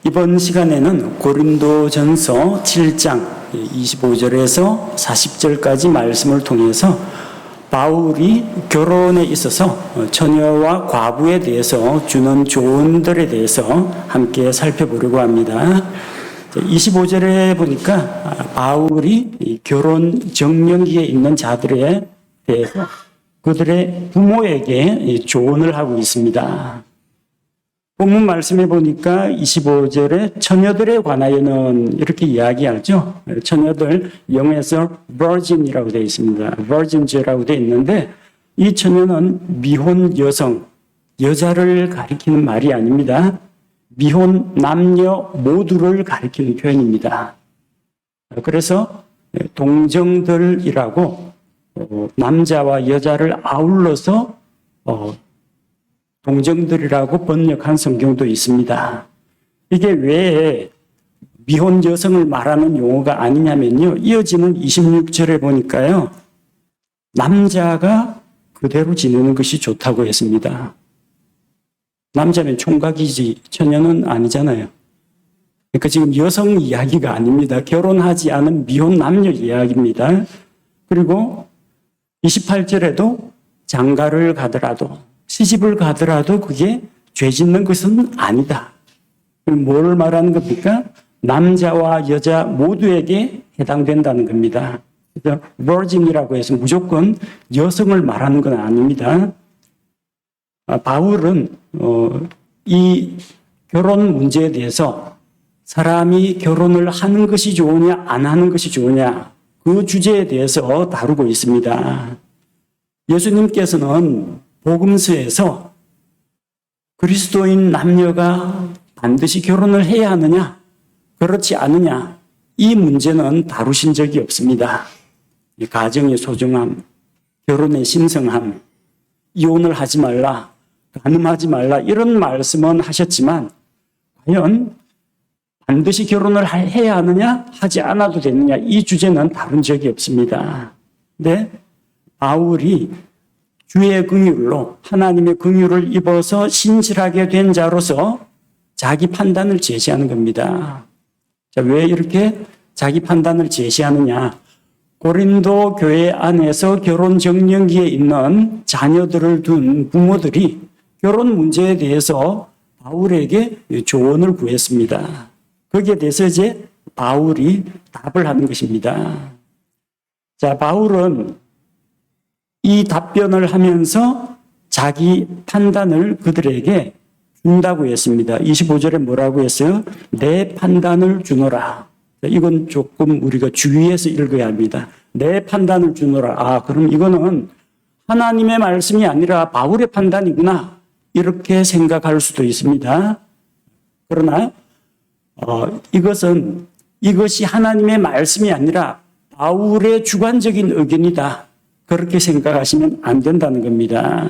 이번 시간에는 고린도전서 7장 25절에서 40절까지 말씀을 통해서 바울이 결혼에 있어서 처녀와 과부에 대해서 주는 조언들에 대해서 함께 살펴보려고 합니다. 25절에 보니까 바울이 결혼 정년기에 있는 자들에 대해서 그들의 부모에게 조언을 하고 있습니다. 본문 말씀해 보니까 25절에 처녀들에 관하여는 이렇게 이야기하죠. 처녀들 영어에서 virgin이라고 되어 있습니다. virgins라고 되어 있는데 이 처녀는 미혼 여성, 여자를 가리키는 말이 아닙니다. 미혼 남녀 모두를 가리키는 표현입니다. 그래서 동정들이라고 남자와 여자를 아울러서 동정들이라고 번역한 성경도 있습니다. 이게 왜 미혼 여성을 말하는 용어가 아니냐면요. 이어지는 26절에 보니까요. 남자가 그대로 지내는 것이 좋다고 했습니다. 남자면 총각이지 처녀는 아니잖아요. 그러니까 지금 여성 이야기가 아닙니다. 결혼하지 않은 미혼 남녀 이야기입니다. 그리고 28절에도 장가를 가더라도 시집을 가더라도 그게 죄 짓는 것은 아니다. 뭘 말하는 겁니까? 남자와 여자 모두에게 해당된다는 겁니다. 그래서 virgin이라고 해서 무조건 여성을 말하는 건 아닙니다. 바울은 이 결혼 문제에 대해서 사람이 결혼을 하는 것이 좋으냐 안 하는 것이 좋으냐 그 주제에 대해서 다루고 있습니다. 예수님께서는 복음서에서 그리스도인 남녀가 반드시 결혼을 해야 하느냐, 그렇지 않느냐, 이 문제는 다루신 적이 없습니다. 가정의 소중함, 결혼의 신성함, 이혼을 하지 말라, 간음하지 말라, 이런 말씀은 하셨지만, 과연 반드시 결혼을 해야 하느냐, 하지 않아도 되느냐, 이 주제는 다룬 적이 없습니다. 근데 바울이 주의 긍휼로 하나님의 긍휼을 입어서 신실하게 된 자로서 자기 판단을 제시하는 겁니다. 자, 왜 이렇게 자기 판단을 제시하느냐? 고린도 교회 안에서 결혼 정년기에 있는 자녀들을 둔 부모들이 결혼 문제에 대해서 바울에게 조언을 구했습니다. 거기에 대해서 이제 바울이 답을 하는 것입니다. 자, 바울은 이 답변을 하면서 자기 판단을 그들에게 준다고 했습니다. 25절에 뭐라고 했어요? 내 판단을 주노라. 이건 조금 우리가 주의해서 읽어야 합니다. 내 판단을 주노라. 그럼 이거는 하나님의 말씀이 아니라 바울의 판단이구나. 이렇게 생각할 수도 있습니다. 그러나 이것이 하나님의 말씀이 아니라 바울의 주관적인 의견이다. 그렇게 생각하시면 안 된다는 겁니다.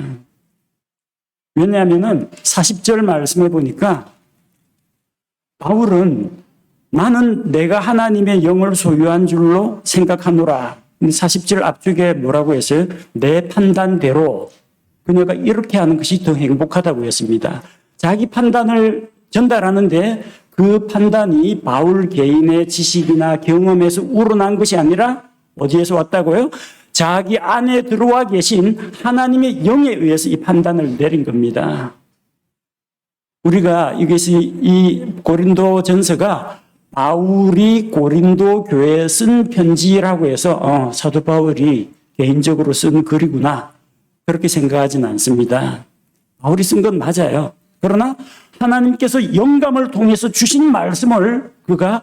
왜냐하면 40절 말씀해 보니까 바울은 나는 내가 하나님의 영을 소유한 줄로 생각하노라. 40절 앞쪽에 뭐라고 했어요? 내 판단대로 그녀가 이렇게 하는 것이 더 행복하다고 했습니다. 자기 판단을 전달하는데 그 판단이 바울 개인의 지식이나 경험에서 우러난 것이 아니라 어디에서 왔다고요? 자기 안에 들어와 계신 하나님의 영에 의해서 이 판단을 내린 겁니다. 우리가 이것이 이 고린도 전서가 바울이 고린도 교회에 쓴 편지라고 해서 사도 바울이 개인적으로 쓴 글이구나 그렇게 생각하지는 않습니다. 바울이 쓴 건 맞아요. 그러나 하나님께서 영감을 통해서 주신 말씀을 그가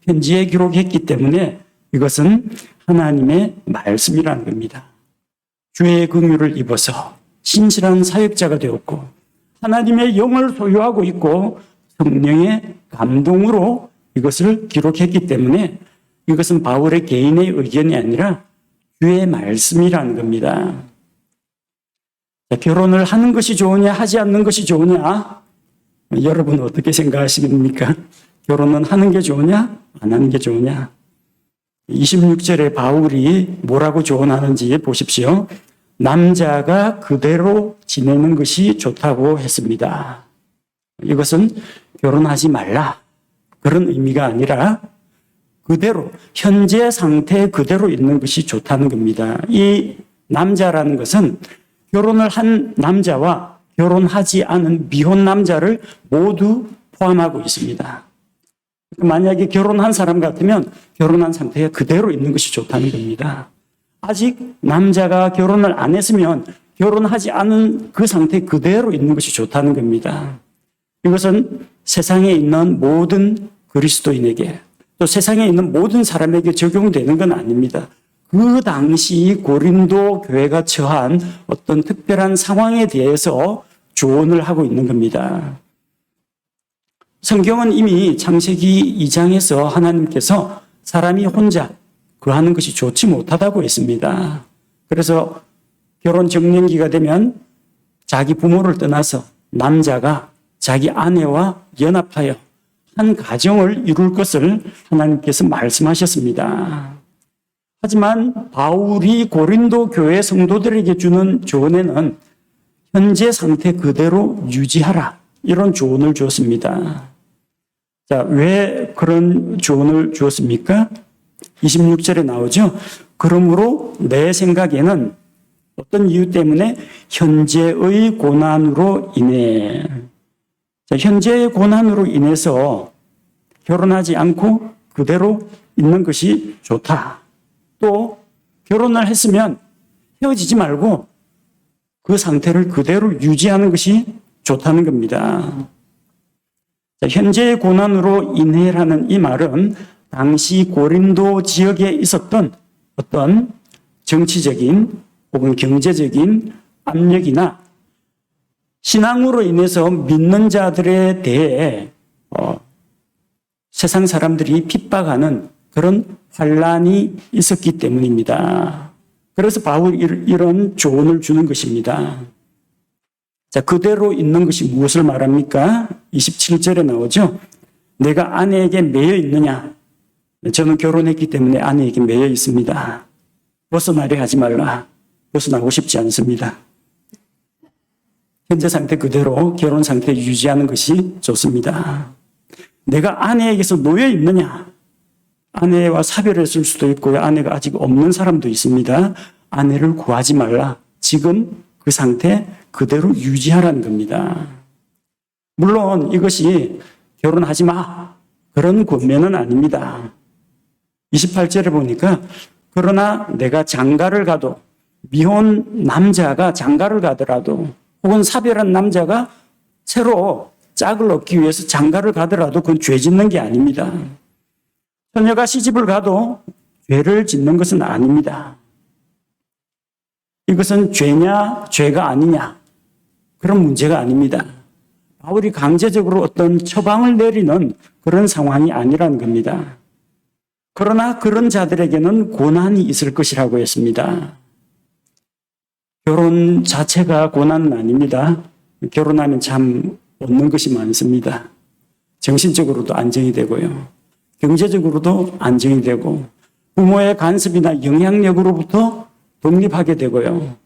편지에 기록했기 때문에 이것은 하나님의 말씀이라는 겁니다. 주의 긍휼을 입어서 신실한 사역자가 되었고 하나님의 영을 소유하고 있고 성령의 감동으로 이것을 기록했기 때문에 이것은 바울의 개인의 의견이 아니라 주의 말씀이라는 겁니다. 자, 결혼을 하는 것이 좋으냐 하지 않는 것이 좋으냐? 여러분 어떻게 생각하십니까? 결혼은 하는 게 좋으냐 안 하는 게 좋으냐? 26절에 바울이 뭐라고 조언하는지 보십시오. 남자가 그대로 지내는 것이 좋다고 했습니다. 이것은 결혼하지 말라. 그런 의미가 아니라 그대로 현재 상태 그대로 있는 것이 좋다는 겁니다. 이 남자라는 것은 결혼을 한 남자와 결혼하지 않은 미혼 남자를 모두 포함하고 있습니다. 만약에 결혼한 사람 같으면 결혼한 상태에 그대로 있는 것이 좋다는 겁니다. 아직 남자가 결혼을 안 했으면 결혼하지 않은 그 상태 그대로 있는 것이 좋다는 겁니다. 이것은 세상에 있는 모든 그리스도인에게 또 세상에 있는 모든 사람에게 적용되는 건 아닙니다. 그 당시 고린도 교회가 처한 어떤 특별한 상황에 대해서 조언을 하고 있는 겁니다. 성경은 이미 창세기 2장에서 하나님께서 사람이 혼자 거하는 것이 좋지 못하다고 했습니다. 그래서 결혼 적령기가 되면 자기 부모를 떠나서 남자가 자기 아내와 연합하여 한 가정을 이룰 것을 하나님께서 말씀하셨습니다. 하지만 바울이 고린도 교회 성도들에게 주는 조언에는 현재 상태 그대로 유지하라, 이런 조언을 주었습니다. 자, 왜 그런 조언을 주었습니까? 26절에 나오죠. 그러므로 내 생각에는 어떤 이유 때문에 현재의 고난으로 인해, 자, 현재의 고난으로 인해서 결혼하지 않고 그대로 있는 것이 좋다. 또 결혼을 했으면 헤어지지 말고 그 상태를 그대로 유지하는 것이 좋다는 겁니다. 자, 현재의 고난으로 인해라는 이 말은 당시 고린도 지역에 있었던 어떤 정치적인 혹은 경제적인 압력이나 신앙으로 인해서 믿는 자들에 대해 세상 사람들이 핍박하는 그런 환란이 있었기 때문입니다. 그래서 바울이 이런 조언을 주는 것입니다. 자, 그대로 있는 것이 무엇을 말합니까? 27절에 나오죠. 내가 아내에게 매여 있느냐? 저는 결혼했기 때문에 아내에게 매여 있습니다. 벗어나려 하지 말라. 벗어나고 싶지 않습니다. 현재 상태 그대로 결혼 상태 유지하는 것이 좋습니다. 내가 아내에게서 놓여 있느냐? 아내와 사별했을 수도 있고요. 아내가 아직 없는 사람도 있습니다. 아내를 구하지 말라. 지금 그 상태 그대로 유지하라는 겁니다. 물론 이것이 결혼하지 마, 그런 권면은 아닙니다. 28절에 보니까 그러나 내가 장가를 가도, 미혼 남자가 장가를 가더라도 혹은 사별한 남자가 새로 짝을 얻기 위해서 장가를 가더라도 그건 죄 짓는 게 아닙니다. 처녀가 시집을 가도 죄를 짓는 것은 아닙니다. 이것은 죄냐 죄가 아니냐 그런 문제가 아닙니다. 바울이 강제적으로 어떤 처방을 내리는 그런 상황이 아니라는 겁니다. 그러나 그런 자들에게는 고난이 있을 것이라고 했습니다. 결혼 자체가 고난은 아닙니다. 결혼하면 참 얻는 것이 많습니다. 정신적으로도 안정이 되고요. 경제적으로도 안정이 되고 부모의 간섭이나 영향력으로부터 독립하게 되고요.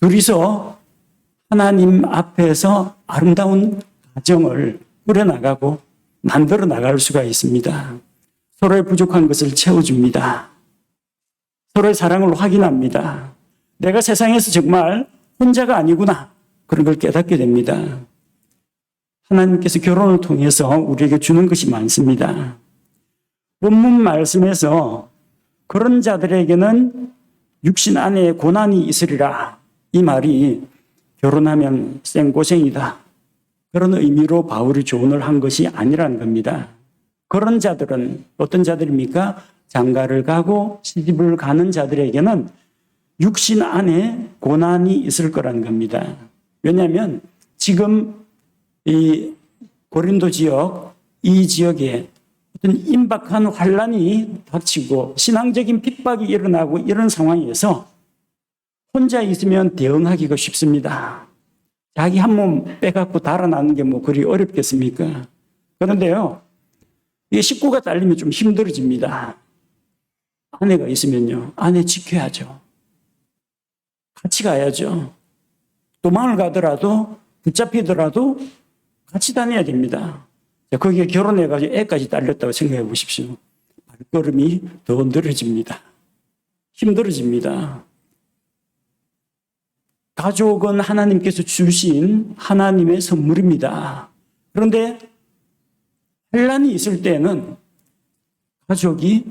둘이서 하나님 앞에서 아름다운 가정을 꾸려나가고 만들어 나갈 수가 있습니다. 서로의 부족한 것을 채워줍니다. 서로의 사랑을 확인합니다. 내가 세상에서 정말 혼자가 아니구나, 그런 걸 깨닫게 됩니다. 하나님께서 결혼을 통해서 우리에게 주는 것이 많습니다. 본문 말씀에서 그런 자들에게는 육신 안에 고난이 있으리라, 이 말이 결혼하면 생고생이다, 그런 의미로 바울이 조언을 한 것이 아니라는 겁니다. 그런 자들은 어떤 자들입니까? 장가를 가고 시집을 가는 자들에게는 육신 안에 고난이 있을 거라는 겁니다. 왜냐하면 지금 이 고린도 지역, 이 지역에 어떤 임박한 환란이 닥치고 신앙적인 핍박이 일어나고 이런 상황에서 혼자 있으면 대응하기가 쉽습니다. 자기 한 몸 빼갖고 달아나는 게 뭐 그리 어렵겠습니까? 그런데요, 이 식구가 딸리면 좀 힘들어집니다. 아내가 있으면요, 아내 지켜야죠. 같이 가야죠. 도망을 가더라도 붙잡히더라도 같이 다녀야 됩니다. 거기에 결혼해가지고 애까지 딸렸다고 생각해 보십시오. 발걸음이 더 늘어집니다. 힘들어집니다. 가족은 하나님께서 주신 하나님의 선물입니다. 그런데 환난이 있을 때는 가족이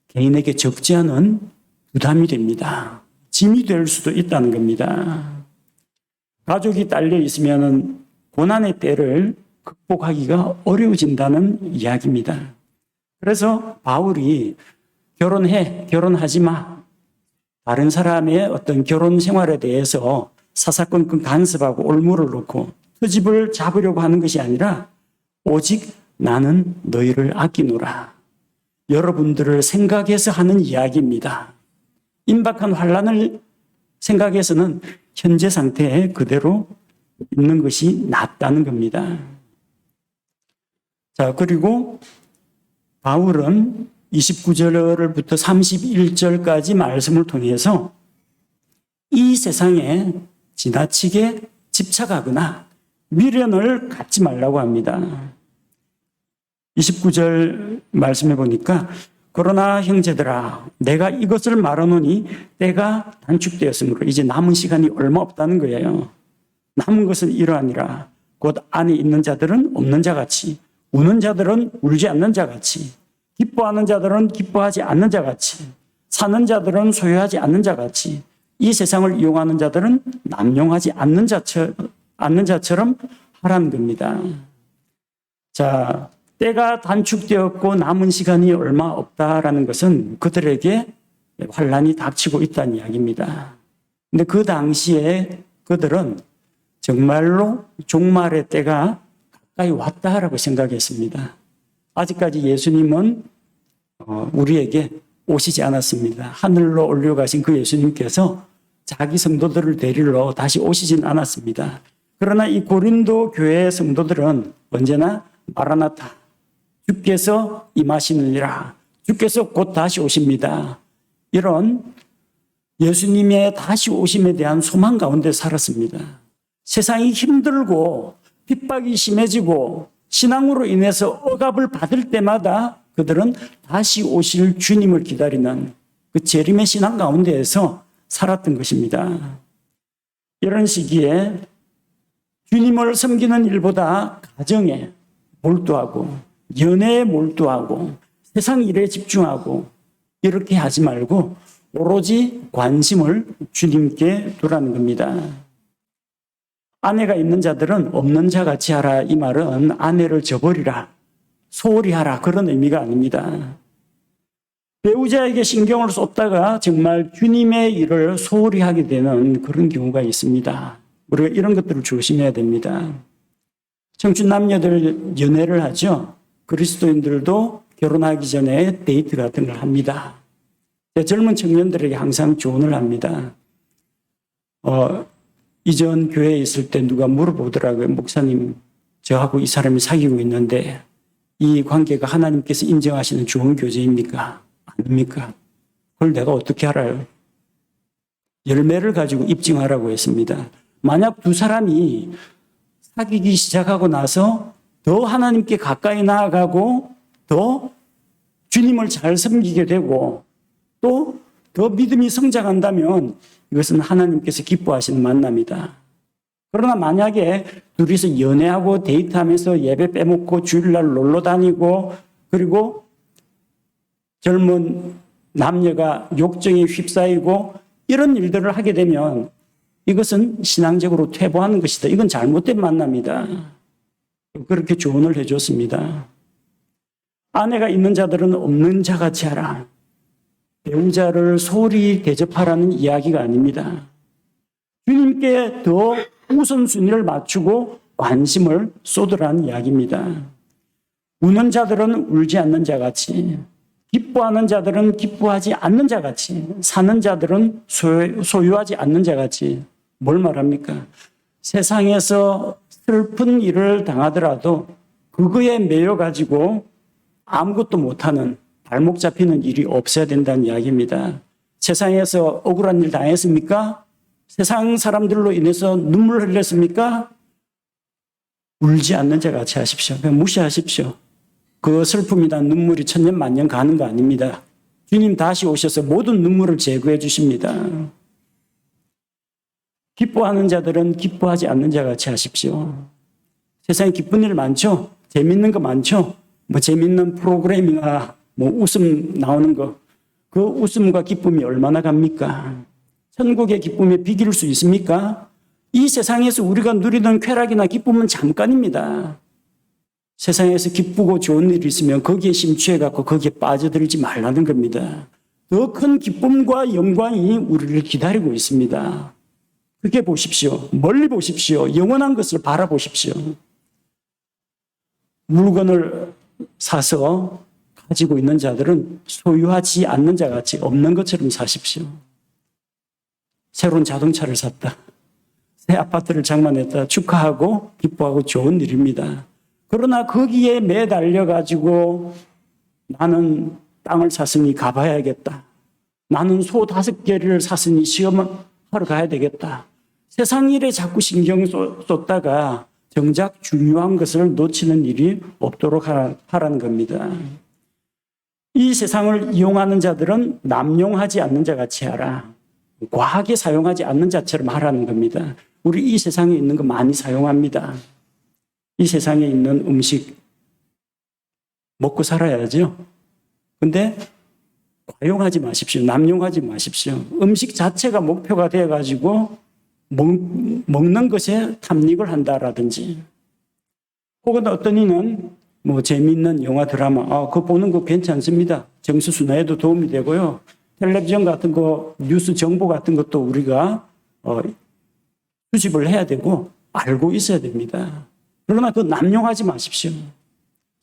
개인에게 적지 않은 부담이 됩니다. 짐이 될 수도 있다는 겁니다. 가족이 딸려 있으면 고난의 때를 극복하기가 어려워진다는 이야기입니다. 그래서 바울이 결혼해, 결혼하지 마. 다른 사람의 어떤 결혼 생활에 대해서 사사건건 간섭하고 올무를 놓고 트집을 잡으려고 하는 것이 아니라 오직 나는 너희를 아끼노라. 여러분들을 생각해서 하는 이야기입니다. 임박한 환난을 생각해서는 현재 상태에 그대로 있는 것이 낫다는 겁니다. 자, 그리고 바울은 29절부터 31절까지 말씀을 통해서 이 세상에 지나치게 집착하거나 미련을 갖지 말라고 합니다. 29절 말씀해 보니까 그러나 형제들아 내가 이것을 말하노니 때가 단축되었으므로 이제 남은 시간이 얼마 없다는 거예요. 남은 것은 이러하니라. 곧 안에 있는 자들은 없는 자같이 우는 자들은 울지 않는 자같이 기뻐하는 자들은 기뻐하지 않는 자같이 사는 자들은 소유하지 않는 자같이 이 세상을 이용하는 자들은 남용하지 않는 자처럼 하라는 겁니다. 자, 때가 단축되었고 남은 시간이 얼마 없다라는 것은 그들에게 환난이 닥치고 있다는 이야기입니다. 근데 그 당시에 그들은 정말로 종말의 때가 가까이 왔다라고 생각했습니다. 아직까지 예수님은 우리에게 오시지 않았습니다. 하늘로 올려가신 그 예수님께서 자기 성도들을 데리러 다시 오시진 않았습니다. 그러나 이 고린도 교회의 성도들은 언제나 마라나타, 주께서 임하시느니라, 주께서 곧 다시 오십니다. 이런 예수님의 다시 오심에 대한 소망 가운데 살았습니다. 세상이 힘들고 핍박이 심해지고 신앙으로 인해서 억압을 받을 때마다 그들은 다시 오실 주님을 기다리는 그 재림의 신앙 가운데에서 살았던 것입니다. 이런 시기에 주님을 섬기는 일보다 가정에 몰두하고 연애에 몰두하고 세상 일에 집중하고 이렇게 하지 말고 오로지 관심을 주님께 두라는 겁니다. 아내가 있는 자들은 없는 자 같이 하라. 이 말은 아내를 저버리라, 소홀히 하라 그런 의미가 아닙니다. 배우자에게 신경을 쏟다가 정말 주님의 일을 소홀히 하게 되는 그런 경우가 있습니다. 우리가 이런 것들을 조심해야 됩니다. 청춘 남녀들 연애를 하죠. 그리스도인들도 결혼하기 전에 데이트 같은 걸 합니다. 젊은 청년들에게 항상 조언을 합니다. 이전 교회에 있을 때 누가 물어보더라고요. 목사님, 저하고 이 사람이 사귀고 있는데 이 관계가 하나님께서 인정하시는 좋은 교제입니까? 아닙니까? 그걸 내가 어떻게 알아요? 열매를 가지고 입증하라고 했습니다. 만약 두 사람이 사귀기 시작하고 나서 더 하나님께 가까이 나아가고 더 주님을 잘 섬기게 되고 또 더 믿음이 성장한다면 이것은 하나님께서 기뻐하시는 만남이다. 그러나 만약에 둘이서 연애하고 데이트하면서 예배 빼먹고 주일날 놀러 다니고 그리고 젊은 남녀가 욕정에 휩싸이고 이런 일들을 하게 되면 이것은 신앙적으로 퇴보하는 것이다. 이건 잘못된 만남이다. 그렇게 조언을 해줬습니다. 아내가 있는 자들은 없는 자같이 하라. 배우자를 소홀히 대접하라는 이야기가 아닙니다. 주님께 더 우선순위를 맞추고 관심을 쏟으라는 이야기입니다. 우는 자들은 울지 않는 자같이 기뻐하는 자들은 기뻐하지 않는 자같이 사는 자들은 소유하지 않는 자같이 뭘 말합니까? 세상에서 슬픈 일을 당하더라도 그거에 매여 가지고 아무것도 못하는 발목 잡히는 일이 없어야 된다는 이야기입니다. 세상에서 억울한 일 당했습니까? 세상 사람들로 인해서 눈물 흘렸습니까? 울지 않는 자 같이 하십시오. 그냥 무시하십시오. 그 슬픔이나 눈물이 천년만년 가는 거 아닙니다. 주님 다시 오셔서 모든 눈물을 제거해 주십니다. 기뻐하는 자들은 기뻐하지 않는 자 같이 하십시오. 세상에 기쁜 일 많죠? 재밌는 거 많죠? 뭐 재밌는 프로그램이나 뭐 웃음 나오는 거. 그 웃음과 기쁨이 얼마나 갑니까? 천국의 기쁨에 비길 수 있습니까? 이 세상에서 우리가 누리던 쾌락이나 기쁨은 잠깐입니다. 세상에서 기쁘고 좋은 일이 있으면 거기에 심취해갖고 거기에 빠져들지 말라는 겁니다. 더 큰 기쁨과 영광이 우리를 기다리고 있습니다. 그게 보십시오. 멀리 보십시오. 영원한 것을 바라보십시오. 물건을 사서 가지고 있는 자들은 소유하지 않는 자 같이 없는 것처럼 사십시오. 새로운 자동차를 샀다. 새 아파트를 장만했다. 축하하고 기뻐하고 좋은 일입니다. 그러나 거기에 매달려 가지고 나는 땅을 샀으니 가봐야겠다. 나는 소 5개를 샀으니 시험을 하러 가야 되겠다. 세상 일에 자꾸 신경 쏟다가 정작 중요한 것을 놓치는 일이 없도록 하라는 겁니다. 이 세상을 이용하는 자들은 남용하지 않는 자 같이 하라. 과하게 사용하지 않는 자처럼 하라는 겁니다. 우리 이 세상에 있는 거 많이 사용합니다. 이 세상에 있는 음식 먹고 살아야죠. 근데 과용하지 마십시오. 남용하지 마십시오. 음식 자체가 목표가 되어가지고 먹는 것에 탐닉을 한다라든지, 혹은 어떤 이는 뭐 재미있는 영화 드라마, 그거 보는 거 괜찮습니다. 정수 순환에도 도움이 되고요. 텔레비전 같은 거, 뉴스 정보 같은 것도 우리가 수집을 해야 되고 알고 있어야 됩니다. 그러나 그 남용하지 마십시오.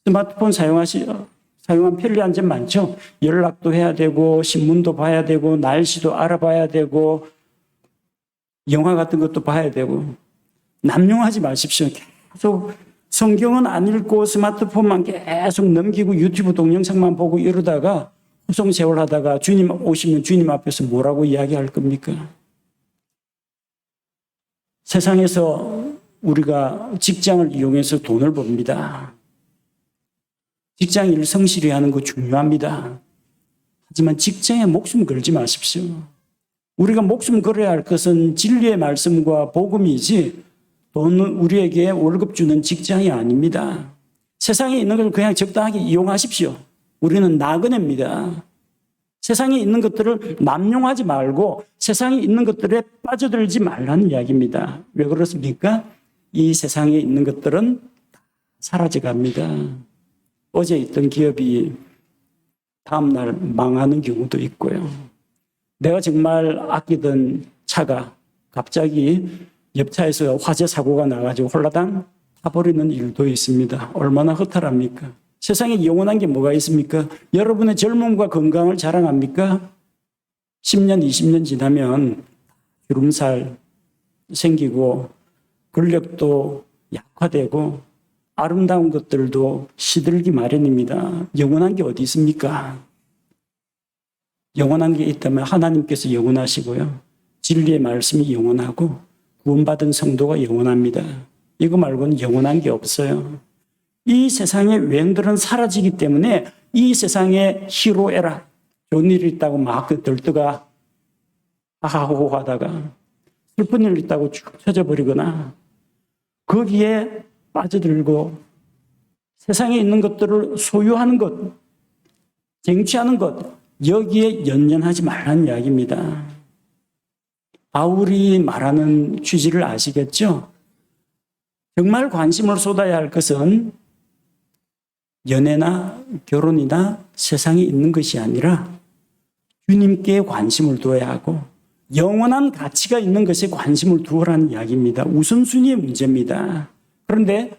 스마트폰 사용한 편리한 점 많죠. 연락도 해야 되고 신문도 봐야 되고 날씨도 알아봐야 되고 영화 같은 것도 봐야 되고 남용하지 마십시오. 계속 성경은 안 읽고 스마트폰만 계속 넘기고 유튜브 동영상만 보고 이러다가 후송세월 하다가 주님 오시면 주님 앞에서 뭐라고 이야기할 겁니까? 세상에서 우리가 직장을 이용해서 돈을 법니다. 직장 일 성실히 하는 거 중요합니다. 하지만 직장에 목숨 걸지 마십시오. 우리가 목숨 걸어야 할 것은 진리의 말씀과 복음이지 돈은 우리에게 월급 주는 직장이 아닙니다. 세상에 있는 걸 그냥 적당하게 이용하십시오. 우리는 나그네입니다. 세상에 있는 것들을 남용하지 말고 세상에 있는 것들에 빠져들지 말라는 이야기입니다. 왜 그렇습니까? 이 세상에 있는 것들은 사라져갑니다. 어제 있던 기업이 다음날 망하는 경우도 있고요. 내가 정말 아끼던 차가 갑자기 옆차에서 화재 사고가 나가지고 홀라당 타버리는 일도 있습니다. 얼마나 허탈합니까? 세상에 영원한 게 뭐가 있습니까? 여러분의 젊음과 건강을 자랑합니까? 10년, 20년 지나면 주름살 생기고 근력도 약화되고 아름다운 것들도 시들기 마련입니다. 영원한 게 어디 있습니까? 영원한 게 있다면 하나님께서 영원하시고요. 진리의 말씀이 영원하고 구원받은 성도가 영원합니다. 이거 말고는 영원한 게 없어요. 이 세상의 외형들은 사라지기 때문에 이 세상에 희로애락, 좋은 일이 있다고 막 들떠가 하하호호 하다가 슬픈 일 있다고 쭉 쳐져버리거나 거기에 빠져들고 세상에 있는 것들을 소유하는 것, 쟁취하는 것, 여기에 연연하지 말라는 이야기입니다. 바울이 말하는 취지를 아시겠죠? 정말 관심을 쏟아야 할 것은 연애나 결혼이나 세상에 있는 것이 아니라 주님께 관심을 두어야 하고 영원한 가치가 있는 것에 관심을 두어라는 이야기입니다. 우선순위의 문제입니다. 그런데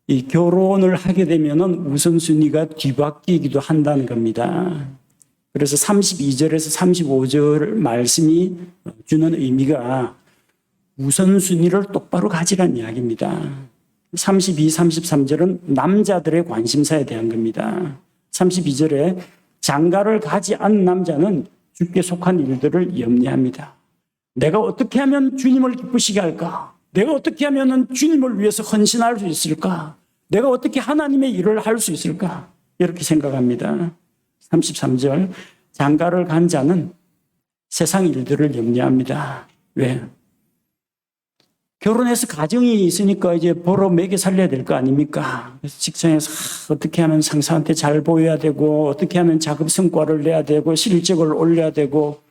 이 결혼을 하게 되면은 우선순위가 뒤바뀌기도 한다는 겁니다. 그래서 32절에서 35절 말씀이 주는 의미가 우선순위를 똑바로 가지라는 이야기입니다. 32, 33절은 남자들의 관심사에 대한 겁니다. 32절에 장가를 가지 않은 남자는 주께 속한 일들을 염려합니다. 내가 어떻게 하면 주님을 기쁘시게 할까? 내가 어떻게 하면 주님을 위해서 헌신할 수 있을까? 내가 어떻게 하나님의 일을 할 수 있을까? 이렇게 생각합니다. 33절, 장가를 간 자는 세상 일들을 염려합니다. 왜? 결혼해서 가정이 있으니까 이제 벌어 먹여 살려야 될 거 아닙니까? 그래서 직장에서 어떻게 하면 상사한테 잘 보여야 되고, 어떻게 하면 작업 성과를 내야 되고, 실적을 올려야 되고,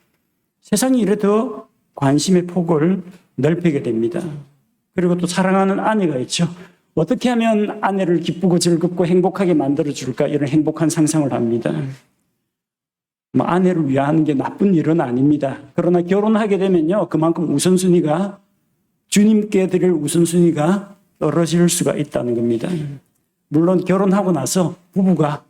세상이 이래 더 관심의 폭을 넓히게 됩니다. 그리고 또 사랑하는 아내가 있죠. 어떻게 하면 아내를 기쁘고 즐겁고 행복하게 만들어줄까, 이런 행복한 상상을 합니다. 아내를 위하는 게 나쁜 일은 아닙니다. 그러나 결혼하게 되면요, 그만큼 우선순위가, 주님께 드릴 우선순위가 떨어질 수가 있다는 겁니다. 물론 결혼하고 나서 부부가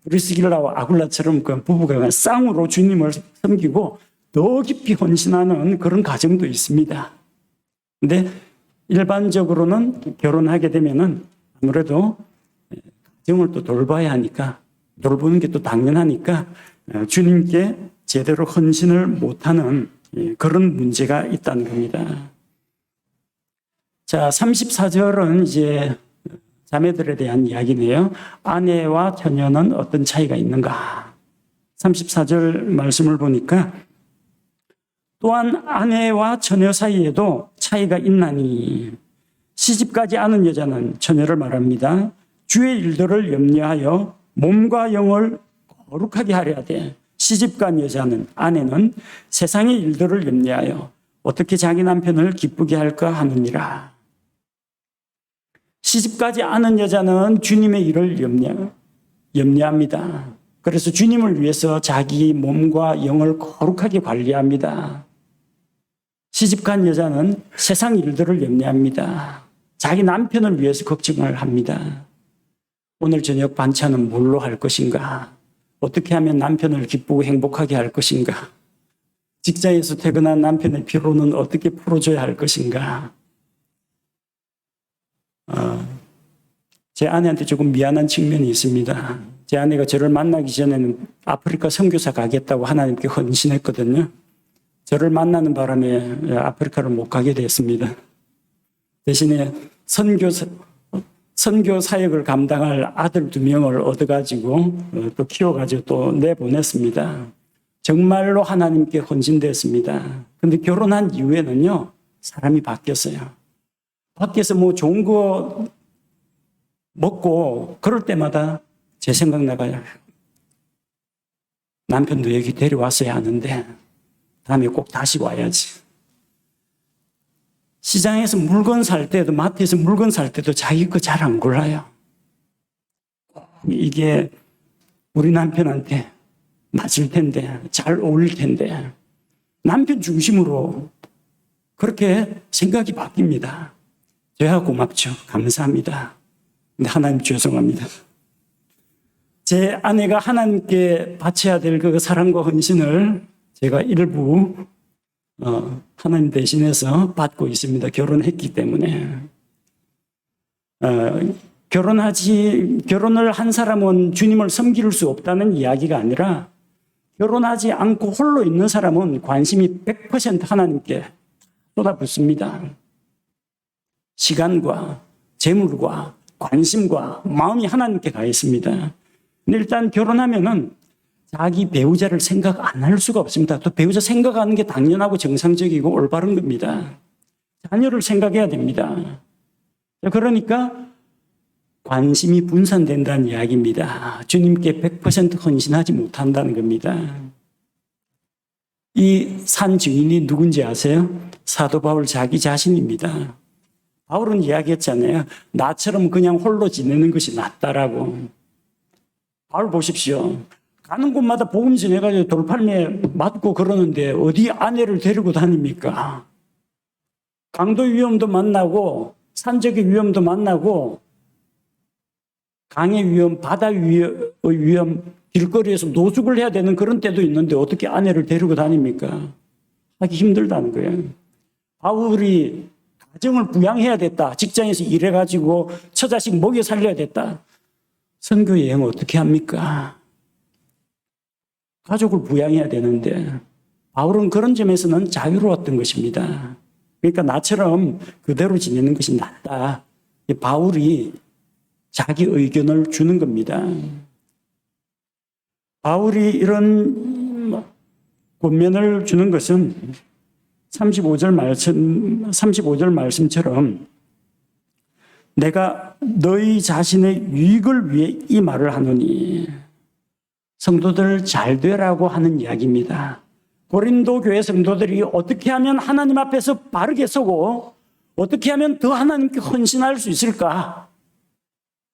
브리스길라와 아굴라처럼 그 부부가 쌍으로 주님을 섬기고 더 깊이 헌신하는 그런 가정도 있습니다. 근데 일반적으로는 결혼하게 되면은 아무래도 가정을 또 돌봐야 하니까, 돌보는 게 또 당연하니까 주님께 제대로 헌신을 못하는 그런 문제가 있다는 겁니다. 자, 34절은 이제 자매들에 대한 이야기네요. 아내와 처녀는 어떤 차이가 있는가? 34절 말씀을 보니까 또한 아내와 처녀 사이에도 차이가 있나니 시집가지 않은 여자는 처녀를 말합니다. 주의 일들을 염려하여 몸과 영을 거룩하게 하려야 돼. 시집간 여자는, 아내는 세상의 일들을 염려하여 어떻게 자기 남편을 기쁘게 할까 하느니라. 시집가지 않은 여자는 주님의 일을 염려합니다. 그래서 주님을 위해서 자기 몸과 영을 거룩하게 관리합니다. 시집간 여자는 세상 일들을 염려합니다. 자기 남편을 위해서 걱정을 합니다. 오늘 저녁 반찬은 뭘로 할 것인가? 어떻게 하면 남편을 기쁘고 행복하게 할 것인가? 직장에서 퇴근한 남편의 피로는 어떻게 풀어줘야 할 것인가? 제 아내한테 조금 미안한 측면이 있습니다. 제 아내가 저를 만나기 전에는 아프리카 선교사 가겠다고 하나님께 헌신했거든요. 저를 만나는 바람에 아프리카를 못 가게 됐습니다. 대신에 선교 사역을 감당할 아들 2명을 얻어가지고 또 키워가지고 또 내보냈습니다. 정말로 하나님께 헌신됐습니다. 근데 결혼한 이후에는요, 사람이 바뀌었어요. 밖에서 뭐 좋은 거 먹고 그럴 때마다 제 생각 나가요. 남편도 여기 데려왔어야 하는데 다음에 꼭 다시 와야지. 시장에서 물건 살 때도, 마트에서 물건 살 때도 자기 거 잘 안 골라요. 이게 우리 남편한테 맞을 텐데, 잘 어울릴 텐데. 남편 중심으로 그렇게 생각이 바뀝니다. 저야 고맙죠. 감사합니다. 근데 하나님 죄송합니다. 제 아내가 하나님께 바쳐야 될 그 사랑과 헌신을 제가 일부 하나님 대신해서 받고 있습니다. 결혼했기 때문에. 결혼을 한 사람은 주님을 섬길 수 없다는 이야기가 아니라, 결혼하지 않고 홀로 있는 사람은 관심이 100% 하나님께 쏟아붓습니다. 시간과 재물과 관심과 마음이 하나님께 가 있습니다. 근데 일단 결혼하면은 자기 배우자를 생각 안 할 수가 없습니다. 또 배우자 생각하는 게 당연하고 정상적이고 올바른 겁니다. 자녀를 생각해야 됩니다. 그러니까 관심이 분산된다는 이야기입니다. 주님께 100% 헌신하지 못한다는 겁니다. 이 산 증인이 누군지 아세요? 사도 바울 자기 자신입니다. 바울은 이야기했잖아요. 나처럼 그냥 홀로 지내는 것이 낫다라고. 바울 보십시오. 가는 곳마다 복음 전해가지고 돌팔매 맞고 그러는데 어디 아내를 데리고 다닙니까? 강도 위험도 만나고 산적의 위험도 만나고 강의 위험, 바다 위험, 길거리에서 노숙을 해야 되는 그런 때도 있는데 어떻게 아내를 데리고 다닙니까? 하기 힘들다는 거예요. 바울이 가정을 부양해야 됐다. 직장에서 일해가지고 처자식 먹여 살려야 됐다. 선교 여행 어떻게 합니까? 가족을 부양해야 되는데 바울은 그런 점에서는 자유로웠던 것입니다. 그러니까 나처럼 그대로 지내는 것이 낫다. 바울이 자기 의견을 주는 겁니다. 바울이 이런 권면을 주는 것은 35절 말씀처럼 내가 너희 자신의 유익을 위해 이 말을 하노니, 성도들 잘 되라고 하는 이야기입니다. 고린도 교회 성도들이 어떻게 하면 하나님 앞에서 바르게 서고 어떻게 하면 더 하나님께 헌신할 수 있을까?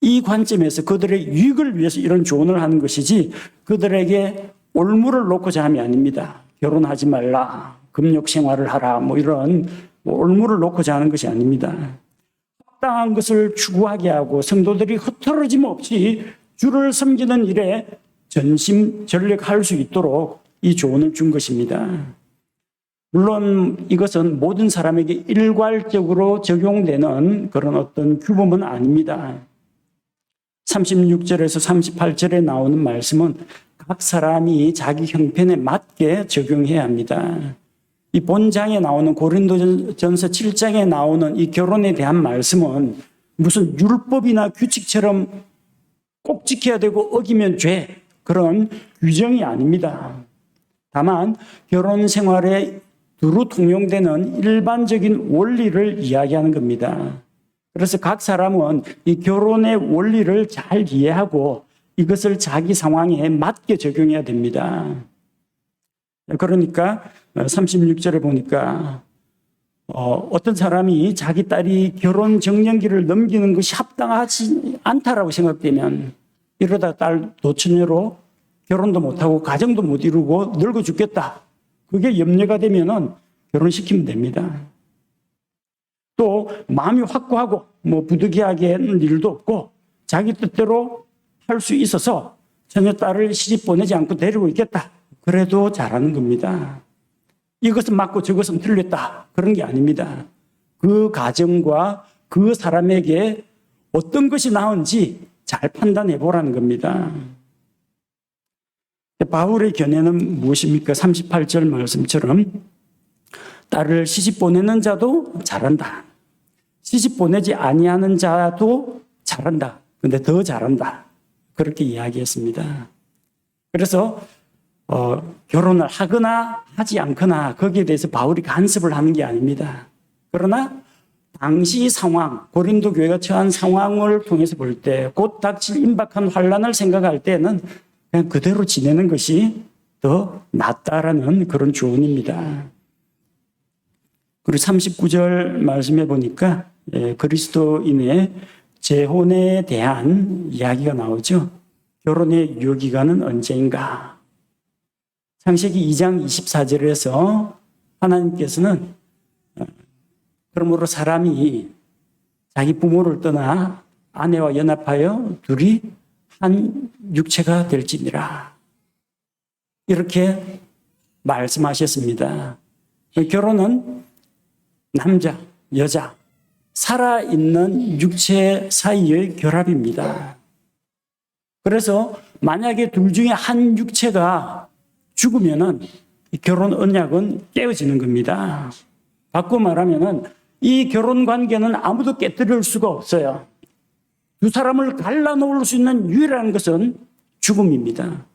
이 관점에서 그들의 유익을 위해서 이런 조언을 하는 것이지 그들에게 올무를 놓고자 함이 아닙니다. 결혼하지 말라, 금욕 생활을 하라, 이런 올무를 놓고자 하는 것이 아닙니다. 합당한 것을 추구하게 하고 성도들이 흐트러짐 없이 주를 섬기는 일에 전심전력할 수 있도록 이 조언을 준 것입니다. 물론 이것은 모든 사람에게 일괄적으로 적용되는 그런 어떤 규범은 아닙니다. 36절에서 38절에 나오는 말씀은 각 사람이 자기 형편에 맞게 적용해야 합니다. 이 본장에 나오는 고린도전서 7장에 나오는 이 결혼에 대한 말씀은 무슨 율법이나 규칙처럼 꼭 지켜야 되고 어기면 죄, 그런 규정이 아닙니다. 다만 결혼 생활에 두루 통용되는 일반적인 원리를 이야기하는 겁니다. 그래서 각 사람은 이 결혼의 원리를 잘 이해하고 이것을 자기 상황에 맞게 적용해야 됩니다. 그러니까 36절에 보니까 어떤 사람이 자기 딸이 결혼 정년기를 넘기는 것이 합당하지 않다라고 생각되면 이러다 딸 노처녀로 결혼도 못하고 가정도 못 이루고 늙어 죽겠다. 그게 염려가 되면은 결혼시키면 됩니다. 또 마음이 확고하고 부득이하게 하는 일도 없고 자기 뜻대로 할 수 있어서 전혀 딸을 시집 보내지 않고 데리고 있겠다. 그래도 잘하는 겁니다. 이것은 맞고 저것은 틀렸다. 그런 게 아닙니다. 그 가정과 그 사람에게 어떤 것이 나은지 잘 판단해 보라는 겁니다. 바울의 견해는 무엇입니까? 38절 말씀처럼 딸을 시집 보내는 자도 잘한다. 시집 보내지 아니하는 자도 잘한다. 근데 더 잘한다. 그렇게 이야기했습니다. 그래서 결혼을 하거나 하지 않거나 거기에 대해서 바울이 간섭을 하는 게 아닙니다. 그러나 당시 상황, 고린도 교회가 처한 상황을 통해서 볼 때 곧 닥칠 임박한 환란을 생각할 때는 그냥 그대로 지내는 것이 더 낫다라는 그런 조언입니다. 그리고 39절 말씀해 보니까 그리스도인의 재혼에 대한 이야기가 나오죠. 결혼의 유효기간은 언제인가? 창세기 2장 24절에서 하나님께서는 그러므로 사람이 자기 부모를 떠나 아내와 연합하여 둘이 한 육체가 될지니라. 이렇게 말씀하셨습니다. 결혼은 남자, 여자, 살아있는 육체 사이의 결합입니다. 그래서 만약에 둘 중에 한 육체가 죽으면은 이 결혼 언약은 깨어지는 겁니다. 바꿔 말하면은 이 결혼 관계는 아무도 깨뜨릴 수가 없어요. 두 사람을 갈라놓을 수 있는 유일한 것은 죽음입니다.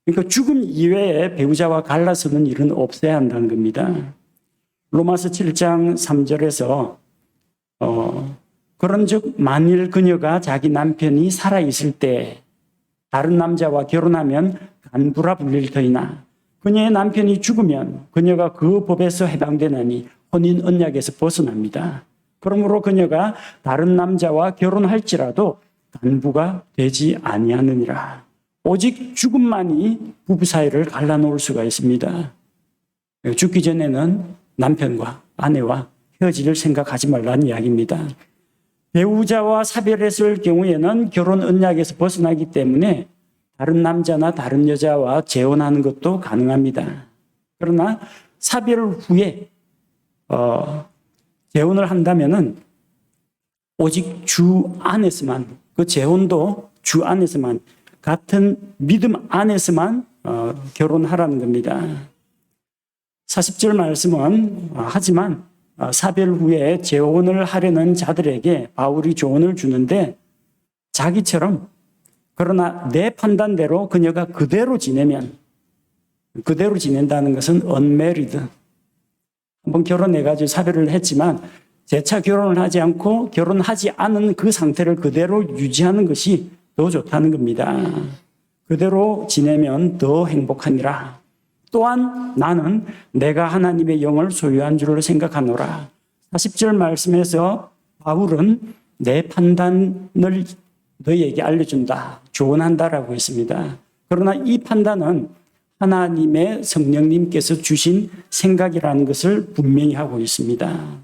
그러니까 죽음 이외에 배우자와 갈라서는 일은 없어야 한다는 겁니다. 로마서 7장 3절에서 그런즉 만일 그녀가 자기 남편이 살아있을 때 다른 남자와 결혼하면 간부라 불릴 터이나 그녀의 남편이 죽으면 그녀가 그 법에서 해당되나니 혼인 언약에서 벗어납니다. 그러므로 그녀가 다른 남자와 결혼할지라도 간부가 되지 아니하느니라. 오직 죽음만이 부부 사이를 갈라놓을 수가 있습니다. 죽기 전에는 남편과 아내와 헤어질 생각하지 말라는 이야기입니다. 배우자와 사별했을 경우에는 결혼 언약에서 벗어나기 때문에 다른 남자나 다른 여자와 재혼하는 것도 가능합니다. 그러나 사별 후에 재혼을 한다면은 오직 주 안에서만, 그 재혼도 주 안에서만, 같은 믿음 안에서만 결혼하라는 겁니다. 40절 말씀은 하지만 사별 후에 재혼을 하려는 자들에게 바울이 조언을 주는데 자기처럼 그러나 내 판단대로 그녀가 그대로 지내면 그대로 지낸다는 것은 unmarried. 한번 결혼해가지고 사별을 했지만 재차 결혼을 하지 않고 결혼하지 않은 그 상태를 그대로 유지하는 것이 더 좋다는 겁니다. 그대로 지내면 더 행복하니라. 또한 나는 내가 하나님의 영을 소유한 줄로 생각하노라. 40절 말씀에서 바울은 내 판단을 너희에게 알려준다, 조언한다라고 했습니다. 그러나 이 판단은 하나님의 성령님께서 주신 생각이라는 것을 분명히 하고 있습니다.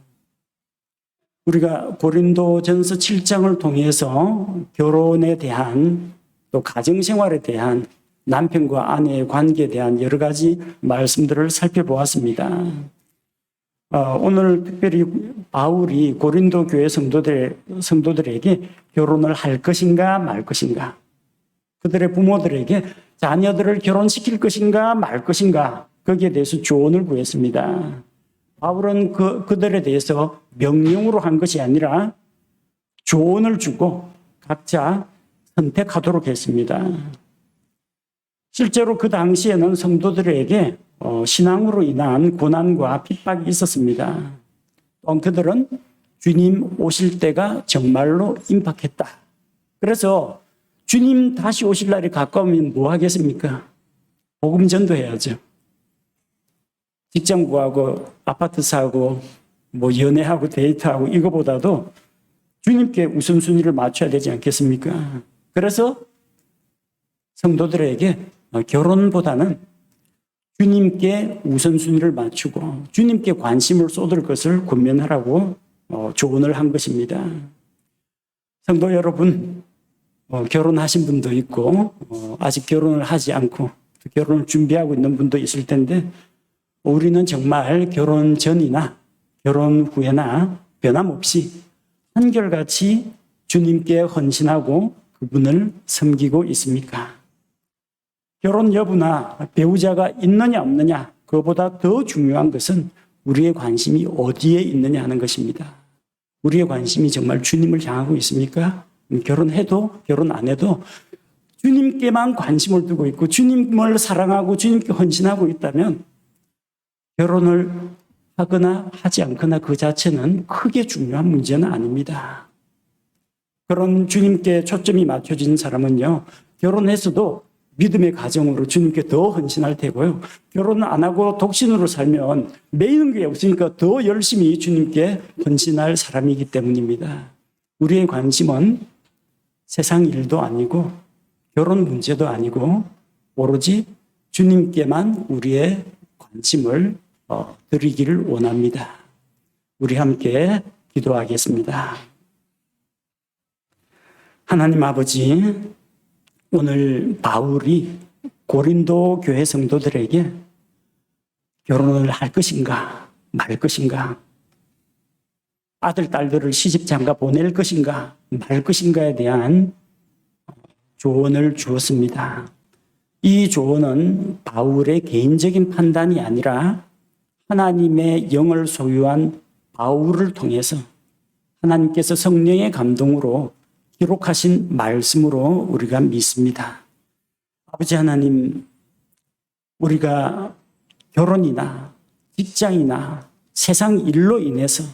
우리가 고린도전서 7장을 통해서 결혼에 대한 또 가정생활에 대한 남편과 아내의 관계에 대한 여러 가지 말씀들을 살펴보았습니다. 오늘 특별히 바울이 고린도 교회 성도들에게 결혼을 할 것인가 말 것인가, 그들의 부모들에게 자녀들을 결혼시킬 것인가 말 것인가, 거기에 대해서 조언을 구했습니다. 바울은 그들에 대해서 명령으로 한 것이 아니라 조언을 주고 각자 선택하도록 했습니다. 실제로 그 당시에는 성도들에게 신앙으로 인한 고난과 핍박이 있었습니다. 또한 그들은 주님 오실 때가 정말로 임박했다. 그래서 주님 다시 오실 날이 가까우면 뭐 하겠습니까? 복음 전도해야죠. 직장 구하고 아파트 사고 뭐 연애하고 데이트하고 이거보다도 주님께 우선순위를 맞춰야 되지 않겠습니까? 그래서 성도들에게 결혼보다는 주님께 우선순위를 맞추고 주님께 관심을 쏟을 것을 권면하라고 조언을 한 것입니다. 성도 여러분, 결혼하신 분도 있고 아직 결혼을 하지 않고 결혼을 준비하고 있는 분도 있을 텐데 우리는 정말 결혼 전이나 결혼 후에나 변함없이 한결같이 주님께 헌신하고 그분을 섬기고 있습니까? 결혼 여부나 배우자가 있느냐 없느냐, 그것보다 더 중요한 것은 우리의 관심이 어디에 있느냐 하는 것입니다. 우리의 관심이 정말 주님을 향하고 있습니까? 결혼해도 결혼 안 해도 주님께만 관심을 두고 있고 주님을 사랑하고 주님께 헌신하고 있다면 결혼을 하거나 하지 않거나 그 자체는 크게 중요한 문제는 아닙니다. 그런 주님께 초점이 맞춰진 사람은요, 결혼했어도 믿음의 가정으로 주님께 더 헌신할 테고요. 결혼 안 하고 독신으로 살면 매이는 게 없으니까 더 열심히 주님께 헌신할 사람이기 때문입니다. 우리의 관심은 세상 일도 아니고 결혼 문제도 아니고 오로지 주님께만 우리의 관심을 드리기를 원합니다. 우리 함께 기도하겠습니다. 하나님 아버지, 오늘 바울이 고린도 교회 성도들에게 결혼을 할 것인가 말 것인가, 아들 딸들을 시집 장가 보낼 것인가 말 것인가에 대한 조언을 주었습니다. 이 조언은 바울의 개인적인 판단이 아니라 하나님의 영을 소유한 바울을 통해서 하나님께서 성령의 감동으로 기록하신 말씀으로 우리가 믿습니다. 아버지 하나님, 우리가 결혼이나 직장이나 세상 일로 인해서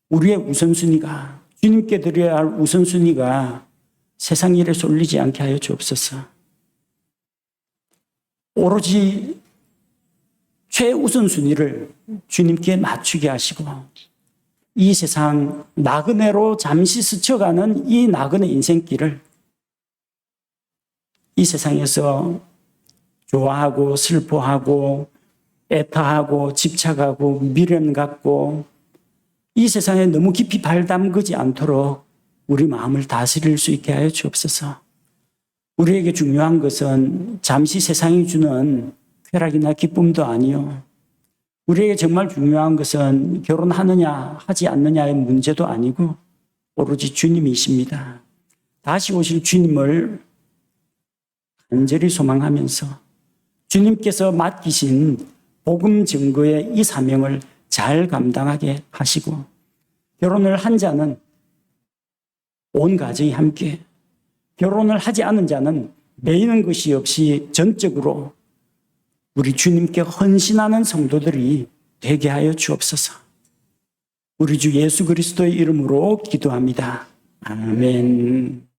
우리의 우선순위가, 주님께 드려야 할 우선순위가 세상 일에 쏠리지 않게 하여 주옵소서. 오로지 최우선순위를 주님께 맞추게 하시고 이 세상 나그네로 잠시 스쳐가는 이 나그네 인생길을 이 세상에서 좋아하고 슬퍼하고 애타하고 집착하고 미련 갖고 이 세상에 너무 깊이 발 담그지 않도록 우리 마음을 다스릴 수 있게 하여 주옵소서. 우리에게 중요한 것은 잠시 세상이 주는 쾌락이나 기쁨도 아니요, 우리에게 정말 중요한 것은 결혼하느냐 하지 않느냐의 문제도 아니고 오로지 주님이십니다. 다시 오실 주님을 간절히 소망하면서 주님께서 맡기신 복음 증거의 이 사명을 잘 감당하게 하시고, 결혼을 한 자는 온 가정이 함께, 결혼을 하지 않은 자는 매이는 것이 없이 전적으로 우리 주님께 헌신하는 성도들이 되게 하여 주옵소서. 우리 주 예수 그리스도의 이름으로 기도합니다. 아멘.